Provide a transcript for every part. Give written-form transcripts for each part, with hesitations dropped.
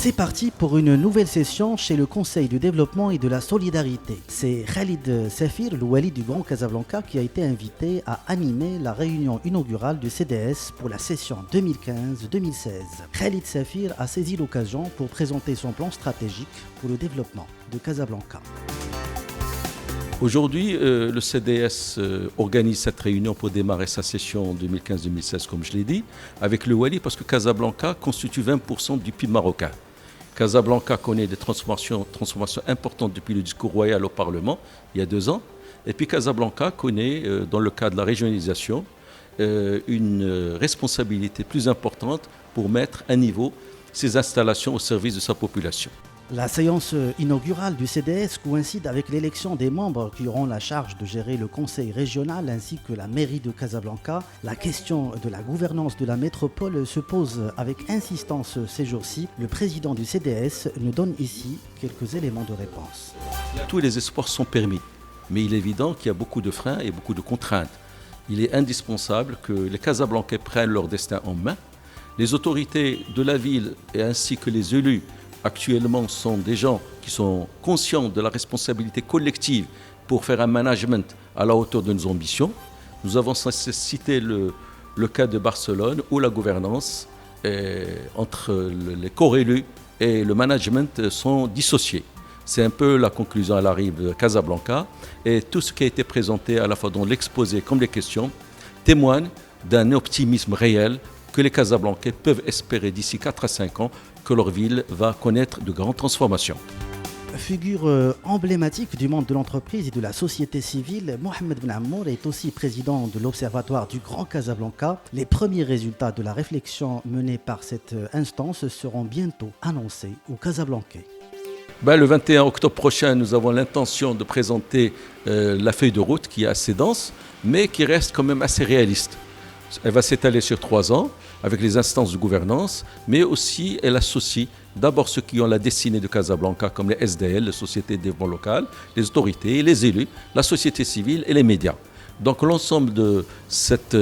C'est parti pour une nouvelle session chez le Conseil du développement et de la solidarité. C'est Khalid Safir, le wali du Grand Casablanca, qui a été invité à animer la réunion inaugurale du CDS pour la session 2015-2016. Khalid Safir a saisi l'occasion pour présenter son plan stratégique pour le développement de Casablanca. Aujourd'hui, le CDS organise cette réunion pour démarrer sa session 2015-2016, comme je l'ai dit, avec le Wali, parce que Casablanca constitue 20% du PIB marocain. Casablanca connaît des transformations importantes depuis le discours royal au Parlement, il y a 2 ans. Et puis Casablanca connaît, dans le cadre de la régionalisation, une responsabilité plus importante pour mettre à niveau ses installations au service de sa population. La séance inaugurale du CDS coïncide avec l'élection des membres qui auront la charge de gérer le conseil régional ainsi que la mairie de Casablanca. La question de la gouvernance de la métropole se pose avec insistance ces jours-ci. Le président du CDS nous donne ici quelques éléments de réponse. Tous les espoirs sont permis, mais il est évident qu'il y a beaucoup de freins et beaucoup de contraintes. Il est indispensable que les Casablancais prennent leur destin en main. Les autorités de la ville et ainsi que les élus actuellement sont des gens qui sont conscients de la responsabilité collective pour faire un management à la hauteur de nos ambitions. Nous avons cité le cas de Barcelone où la gouvernance entre les corps élus et le management sont dissociés. C'est un peu la conclusion à l'arrivée de Casablanca et tout ce qui a été présenté à la fois dans l'exposé comme les questions témoigne d'un optimisme réel que les Casablancais peuvent espérer d'ici 4 à 5 ans que leur ville va connaître de grandes transformations. Figure emblématique du monde de l'entreprise et de la société civile, Mohamed Ben Ammour est aussi président de l'Observatoire du Grand Casablanca. Les premiers résultats de la réflexion menée par cette instance seront bientôt annoncés aux Casablancais. Le 21 octobre prochain, nous avons l'intention de présenter la feuille de route qui est assez dense, mais qui reste quand même assez réaliste. Elle va s'étaler sur 3 ans avec les instances de gouvernance, mais aussi elle associe d'abord ceux qui ont la destinée de Casablanca, comme les SDL, les sociétés de développement local, les autorités, les élus, la société civile et les médias. Donc l'ensemble de cette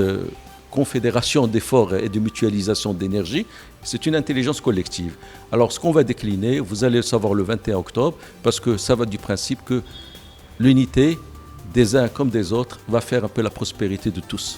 confédération d'efforts et de mutualisation d'énergie, c'est une intelligence collective. Alors ce qu'on va décliner, vous allez le savoir le 21 octobre, parce que ça va du principe que l'unité des uns comme des autres va faire un peu la prospérité de tous.